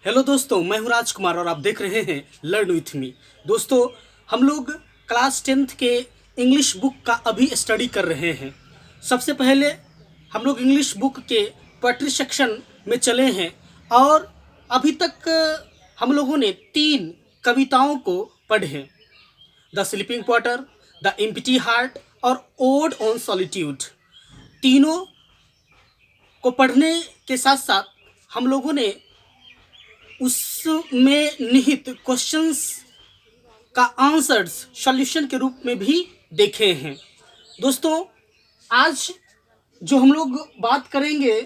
Hello दोस्तों, मैं हूं राजकुमार और आप देख रहे हैं लर्न विथ मी। दोस्तों, हम लोग क्लास 10th के इंग्लिश बुक का अभी स्टडी कर रहे हैं। सबसे पहले हम लोग इंग्लिश बुक के पोएट्री सेक्शन में चले हैं और अभी तक हम लोगों ने 3 कविताओं को पढ़े: the sleeping quarter, the empty heart और ओड ऑन सॉलिट्यूड। तीनों को पढ़ने के साथ साथ हम लोगों ने उसमें निहित क्वेश्चंस का आंसर्स सॉल्यूशन के रूप में भी देखे हैं। दोस्तों, आज जो हम लोग बात करेंगे,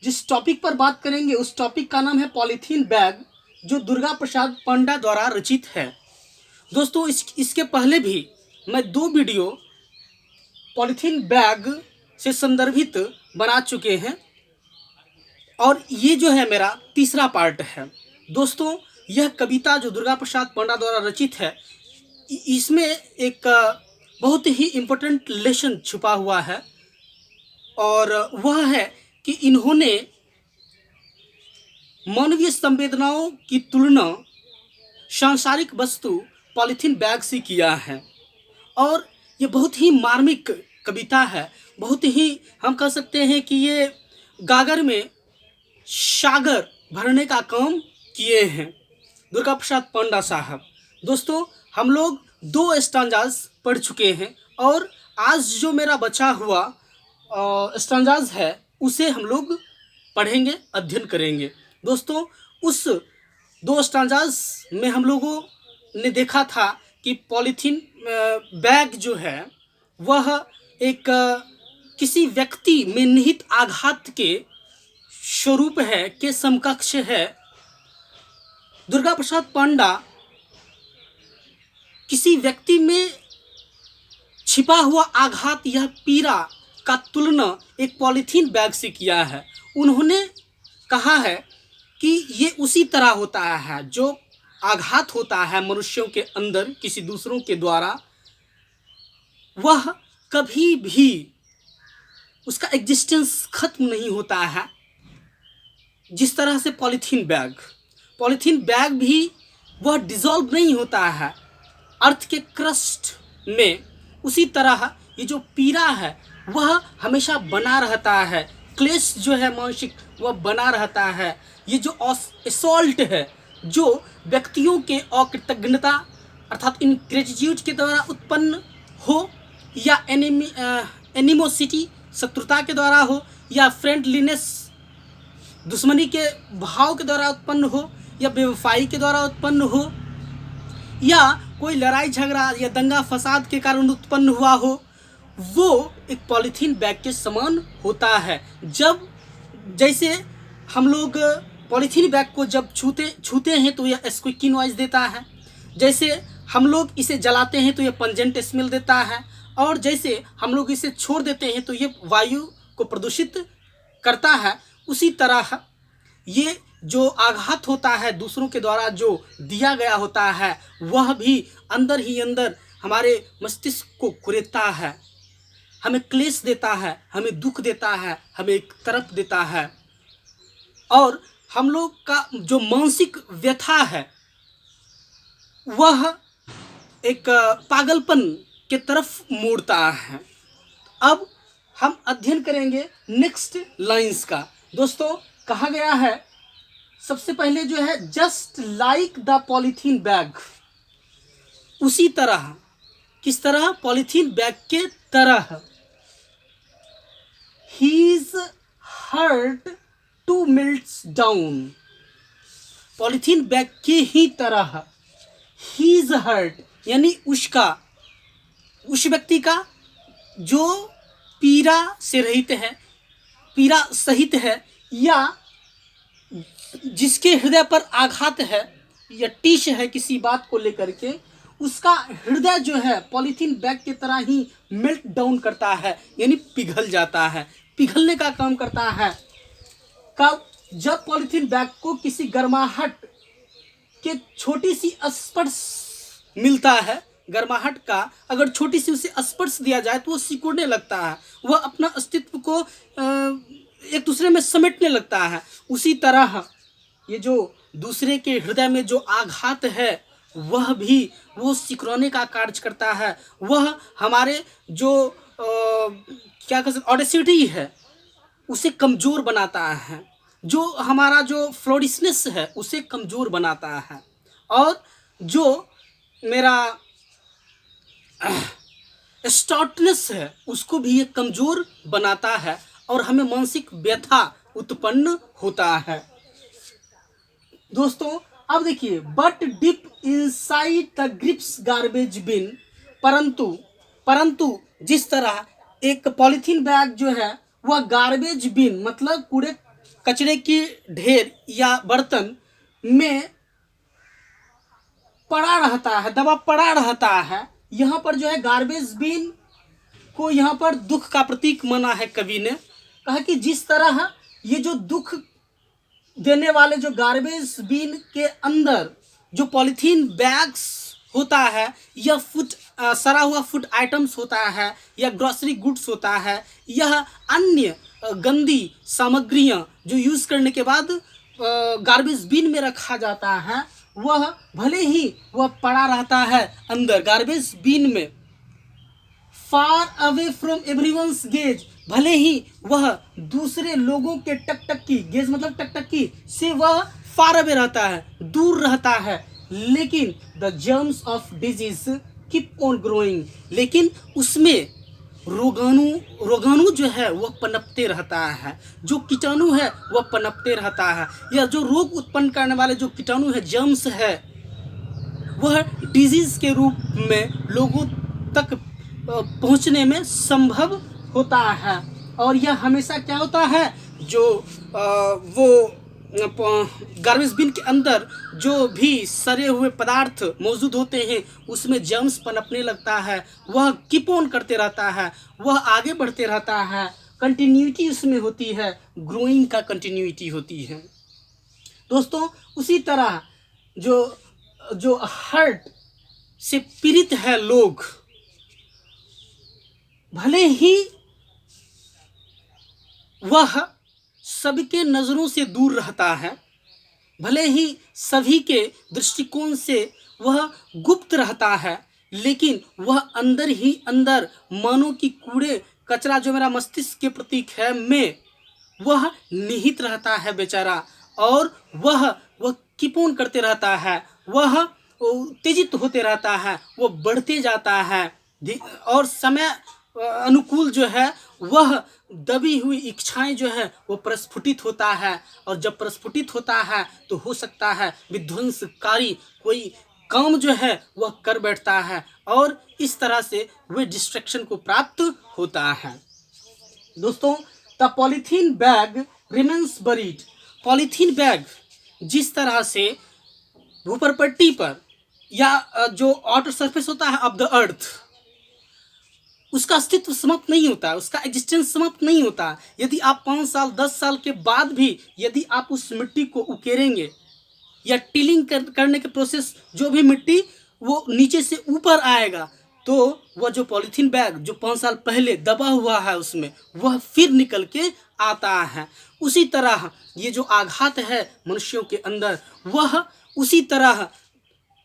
जिस टॉपिक पर बात करेंगे, उस टॉपिक का नाम है पॉलीथीन बैग, जो दुर्गा प्रसाद पांडा द्वारा रचित है। दोस्तों, इसके पहले भी मैं 2 वीडियो पॉलीथीन बैग से संदर्भित बना चुके हैं और ये जो है मेरा तीसरा पार्ट है। दोस्तों, यह कविता जो दुर्गा प्रसाद पांडा द्वारा रचित है, इसमें एक बहुत ही इम्पोर्टेंट लेसन छुपा हुआ है और वह है कि इन्होंने मानवीय संवेदनाओं की तुलना सांसारिक वस्तु पॉलीथीन बैग से किया है और ये बहुत ही मार्मिक कविता है। बहुत ही हम कह सकते हैं कि ये गागर में सागर भरने का काम किए हैं दुर्गा प्रसाद पांडा साहब। दोस्तों, हम लोग 2 स्टांजाज पढ़ चुके हैं और आज जो मेरा बचा हुआ स्टांजाज है उसे हम लोग पढ़ेंगे, अध्ययन करेंगे। दोस्तों, उस 2 स्टांजाज में हम लोगों ने देखा था कि पॉलीथीन बैग जो है वह एक किसी व्यक्ति में निहित आघात के स्वरूप है, के समकक्ष है। दुर्गा प्रसाद पांडा किसी व्यक्ति में छिपा हुआ आघात या पीड़ा का तुलना एक पॉलीथीन बैग से किया है। उन्होंने कहा है कि ये उसी तरह होता है जो आघात होता है मनुष्यों के अंदर किसी दूसरों के द्वारा, वह कभी भी उसका एग्जिस्टेंस खत्म नहीं होता है। जिस तरह से पॉलीथीन बैग भी वह डिसॉल्व नहीं होता है अर्थ के क्रस्ट में, उसी तरह ये जो पीड़ा है वह हमेशा बना रहता है। क्लेश जो है मानसिक, वह बना रहता है। ये जो असॉल्ट है, जो व्यक्तियों के अकृतज्ञता अर्थात इनग्रेटिट्यूड के द्वारा उत्पन्न हो, या एनिमोसिटी शत्रुता के द्वारा हो, या फ्रेंडलीनेस दुश्मनी के भाव के द्वारा उत्पन्न हो, या बेवफाई के द्वारा उत्पन्न हो, या कोई लड़ाई झगड़ा या दंगा फसाद के कारण उत्पन्न हुआ हो, वो एक पॉलीथीन बैग के समान होता है। जब जैसे हम लोग पॉलीथीन बैग को जब छूते हैं तो यह स्क्विकी नॉइज देता है, जैसे हम लोग इसे जलाते हैं तो यह पंजेंट स्मेल देता है, और जैसे हम लोग इसे छोड़ देते हैं तो ये वायु को प्रदूषित करता है। उसी तरह ये जो आघात होता है दूसरों के द्वारा जो दिया गया होता है, वह भी अंदर ही अंदर हमारे मस्तिष्क को कुरेदता है, हमें क्लेश देता है, हमें दुख देता है, हमें एक तरफ देता है और हम लोग का जो मानसिक व्यथा है वह एक पागलपन के तरफ मोड़ता है। अब हम अध्ययन करेंगे नेक्स्ट लाइंस का। दोस्तों, कहा गया है सबसे पहले जो है, just like the polythene bag, उसी तरह, किस तरह? पॉलीथीन बैग के तरह। His heart to melts down, polythene bag के ही तरह। His heart यानी उसका, उस व्यक्ति का जो पीड़ा से रहित है, पीड़ा सहित है, या जिसके हृदय पर आघात है या टीश है किसी बात को लेकर के, उसका हृदय जो है पॉलीथीन बैग की तरह ही मेल्ट डाउन करता है, यानी पिघल जाता है, पिघलने का काम करता है। कब? जब पॉलीथीन बैग को किसी गर्माहट के छोटी सी स्पर्श मिलता है, गर्माहट का अगर छोटी सी उसे स्पर्श दिया जाए तो वो सिकुड़ने लगता है, वह अपना अस्तित्व को एक दूसरे में समेटने लगता है। उसी तरह ये जो दूसरे के हृदय में जो आघात है वह भी वो सिकुड़ाने का कार्य करता है। वह हमारे जो क्या कह सकते ऑडेसिटी है उसे कमज़ोर बनाता है। जो हमारा जो फ्लोरिशनेस है उसे कमज़ोर बनाता है। और जो मेरा स्टॉटनेस है उसको भी ये कमज़ोर बनाता है और हमें मानसिक व्यथा उत्पन्न होता है। दोस्तों अब देखिए, but dip inside the grips garbage bin, परंतु जिस तरह एक पॉलीथीन बैग जो है वह गार्बेज बिन मतलब कूड़े कचरे की ढेर या बर्तन में पड़ा रहता है, दबा पड़ा रहता है। यहाँ पर जो है गार्बेज बिन को यहाँ पर दुख का प्रतीक माना है। कवि ने कहा कि जिस तरह ये जो दुख देने वाले जो गार्बेज बिन के अंदर जो पॉलीथीन बैग्स होता है या सड़ा हुआ फूड आइटम्स होता है या ग्रोसरी गुड्स होता है, यह अन्य गंदी सामग्रियां जो यूज़ करने के बाद गार्बेज बिन में रखा जाता है, वह भले ही वह पड़ा रहता है अंदर गार्बेज बिन में, far away from everyone's gauge, भले ही वह दूसरे लोगों के टकटकी, गेज मतलब टकटकी से वह फार अवे रहता है, दूर रहता है, लेकिन the germs of disease keep on growing, लेकिन उसमें रोगाणु जो है वह पनपते रहता है, जो कीटाणु है वह पनपते रहता है, या जो रोग उत्पन्न करने वाले जो कीटाणु है, जर्म्स है, वह डिजीज के रूप में लोगों तक पहुंचने में संभव होता है। और यह हमेशा क्या होता है, जो वो गार्बेज बिन के अंदर जो भी सड़े हुए पदार्थ मौजूद होते हैं उसमें जर्म्स पनपने लगता है, वह कीप ऑन करते रहता है, वह आगे बढ़ते रहता है, कंटिन्यूटी उसमें होती है, ग्रोइंग का कंटिन्यूटी होती है। दोस्तों उसी तरह जो हर्ट से पीड़ित है लोग, भले ही वह सबके नज़रों से दूर रहता है, भले ही सभी के दृष्टिकोण से वह गुप्त रहता है, लेकिन वह अंदर ही अंदर मानो कि कूड़े कचरा जो मेरा मस्तिष्क के प्रतीक है में वह निहित रहता है बेचारा, और वह कीप ऑन करते रहता है, वह उत्तेजित होते रहता है, वह बढ़ते जाता है, और समय अनुकूल जो है वह दबी हुई इच्छाएं जो है वो प्रस्फुटित होता है, और जब प्रस्फुटित होता है तो हो सकता है विध्वंसकारी कोई काम जो है वह कर बैठता है, और इस तरह से वे डिस्ट्रैक्शन को प्राप्त होता है। दोस्तों the polythene bag remains buried, polythene bag जिस तरह से भूपरपट्टी पर या जो आउटर सरफेस होता है ऑफ द अर्थ, उसका अस्तित्व समाप्त नहीं होता, उसका एग्जिस्टेंस समाप्त नहीं होता। यदि आप 5 साल 10 साल के बाद भी यदि आप उस मिट्टी को उकेरेंगे या टिलिंग करने के प्रोसेस, जो भी मिट्टी वो नीचे से ऊपर आएगा, तो वह जो पॉलीथीन बैग जो 5 साल पहले दबा हुआ है उसमें वह फिर निकल के आता है। उसी तरह ये जो आघात है मनुष्यों के अंदर, वह उसी तरह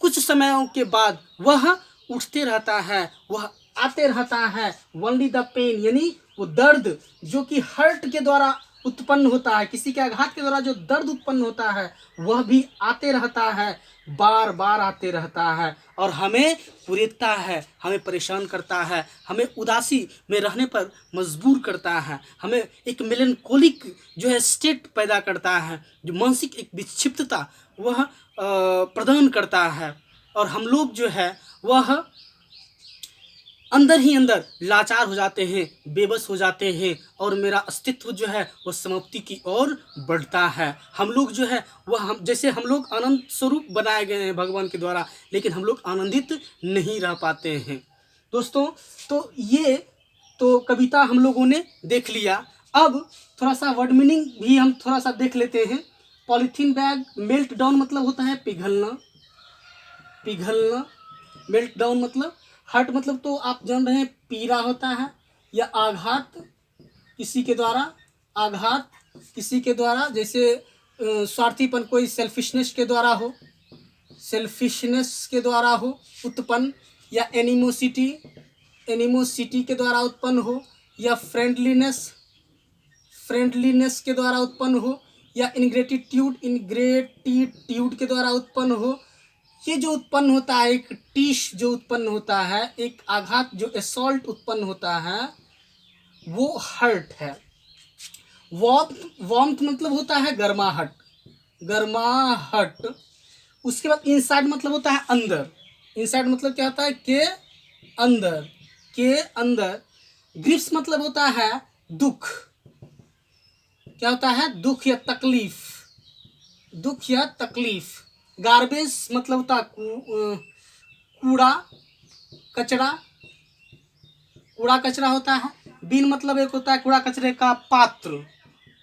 कुछ समयों के बाद वह उठते रहता है, वह आते रहता है। ओनली द पेन, यानी वो दर्द जो कि हर्ट के द्वारा उत्पन्न होता है, किसी के आघात के द्वारा जो दर्द उत्पन्न होता है वह भी आते रहता है, बार बार आते रहता है, और हमें कुरेदता है, हमें परेशान करता है, हमें उदासी में रहने पर मजबूर करता है, हमें एक मेलनकोलिक जो है स्टेट पैदा करता है, जो मानसिक एक विक्षिप्तता वह प्रदान करता है, और हम लोग जो है वह अंदर ही अंदर लाचार हो जाते हैं, बेबस हो जाते हैं, और मेरा अस्तित्व जो है वह समाप्ति की ओर बढ़ता है। हम लोग जो है वह जैसे हम लोग आनंद स्वरूप बनाए गए हैं भगवान के द्वारा, लेकिन हम लोग आनंदित नहीं रह पाते हैं। दोस्तों तो ये तो कविता हम लोगों ने देख लिया, अब थोड़ा सा वर्ड मीनिंग भी हम थोड़ा सा देख लेते हैं। पॉलीथीन बैग मेल्ट डाउन मतलब होता है पिघलना, पिघलना, मेल्ट डाउन मतलब, हर्ट मतलब तो आप जान रहे हैं पीड़ा होता है, या आघात किसी के द्वारा, आघात किसी के द्वारा, जैसे स्वार्थीपन कोई सेल्फिशनेस के द्वारा हो, उत्पन्न, या एनिमोसिटी के द्वारा उत्पन्न हो, या फ्रेंडलीनेस के द्वारा उत्पन्न हो, या इनग्रेटिट्यूड के द्वारा उत्पन्न हो। ये जो उत्पन्न होता है, एक टीश जो उत्पन्न होता है, एक आघात जो असॉल्ट उत्पन्न होता है, वो हर्ट है। वार्मथ मतलब होता है गर्माहट। उसके बाद इनसाइड मतलब होता है अंदर। इनसाइड मतलब क्या होता है? के अंदर। ग्रिप्स मतलब होता है दुख। क्या होता है? दुख या तकलीफ। गार्बेज मतलब होता है कूड़ा कचरा होता है। बिन मतलब एक होता है कूड़ा कचरे का पात्र।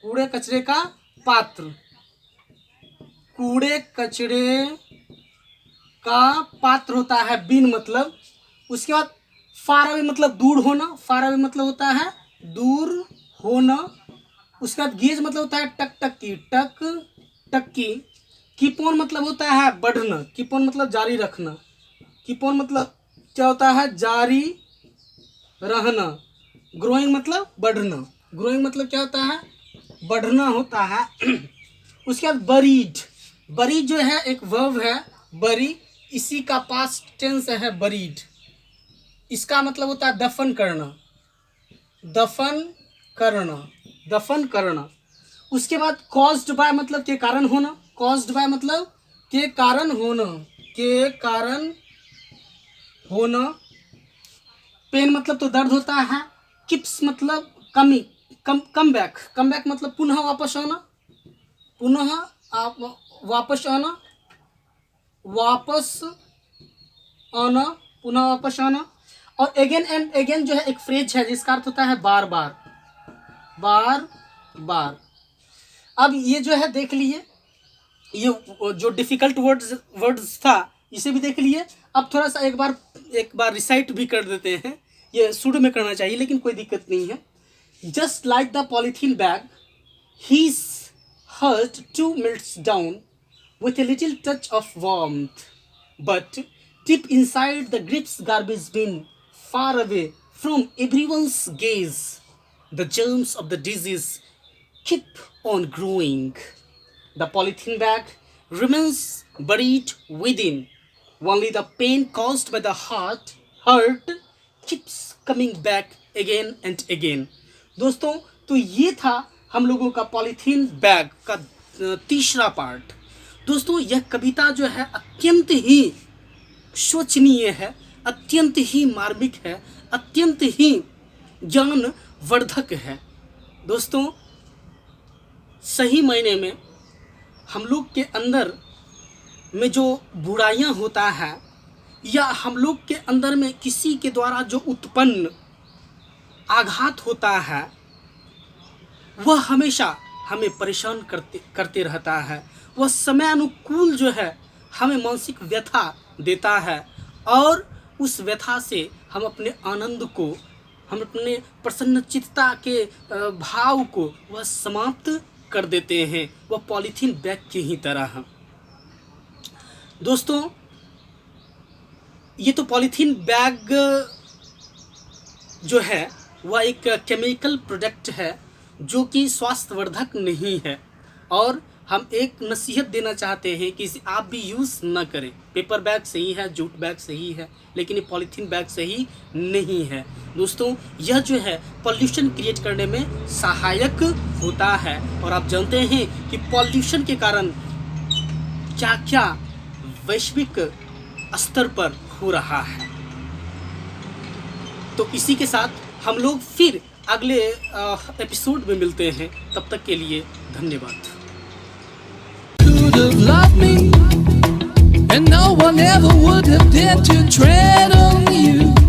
कूड़े कचरे का पात्र होता है बिन मतलब। उसके बाद फार अवे मतलब दूर होना। फार अवे मतलब होता है दूर होना। उसके बाद गेज मतलब होता है टक्की। कीप ऑन मतलब होता है बढ़ना। कीप ऑन मतलब जारी रखना। कीप ऑन मतलब क्या होता है? जारी रहना। ग्रोइंग मतलब बढ़ना। ग्रोइंग मतलब क्या होता है? बढ़ना होता है। उसके बाद बरीड जो है एक वर्ब है, बरी, इसी का पास्ट टेंस है बरीड। इसका मतलब होता है दफन करना। उसके बाद कॉज्ड बाय मतलब के कारण होना। कॉज्ड बाय मतलब के कारण होना। पेन मतलब तो दर्द होता है। किप्स मतलब कम बैक मतलब पुनः वापस आना। और अगेन एंड अगेन जो है एक फ्रेज है जिसका अर्थ होता है बार बार। अब ये जो है देख लिए, ये जो डिफिकल्ट वर्ड्स था इसे भी देख लिए। अब थोड़ा सा एक बार रिसाइट भी कर देते हैं। ये शुरू में करना चाहिए लेकिन कोई दिक्कत नहीं है। Just like the polythene bag, his heart too melts down with a little touch of warmth, but deep inside the grips garbage bin, far away from everyone's gaze, the germs of the disease keep on growing. The polythene bag remains buried within. Only the pain caused by the hurt keeps coming back again and again. दोस्तों, तो ये था हम लोगों का polythene bag का तीसरा part. दोस्तों, यह कविता जो है अत्यंत ही शोचनीय है, अत्यंत ही मार्मिक है, अत्यंत ही ज्ञानवर्धक है। दोस्तों, सही मायने में हम लोग के अंदर में जो बुराइयां होता है या हम लोग के अंदर में किसी के द्वारा जो उत्पन्न आघात होता है, वह हमेशा हमें परेशान करते रहता है। वह समय अनुकूल जो है हमें मानसिक व्यथा देता है और उस व्यथा से हम अपने आनंद को, हम अपने प्रसन्नचित्ता के भाव को वह समाप्त कर देते हैं। वह पॉलीथीन बैग की ही तरह है। दोस्तों, ये तो पॉलीथीन बैग जो है वह एक केमिकल प्रोडक्ट है जो कि स्वास्थ्यवर्धक नहीं है और हम एक नसीहत देना चाहते हैं कि इसे आप भी यूज़ न करें। पेपर बैग सही है, जूट बैग सही है, लेकिन ये पॉलीथीन बैग सही नहीं है। दोस्तों, यह जो है पॉल्यूशन क्रिएट करने में सहायक होता है और आप जानते हैं कि पॉल्यूशन के कारण क्या क्या वैश्विक स्तर पर हो रहा है। तो इसी के साथ हम लोग फिर अगले एपिसोड में मिलते हैं। तब तक के लिए धन्यवाद। Could have loved me, and no one ever would have dared to tread on you.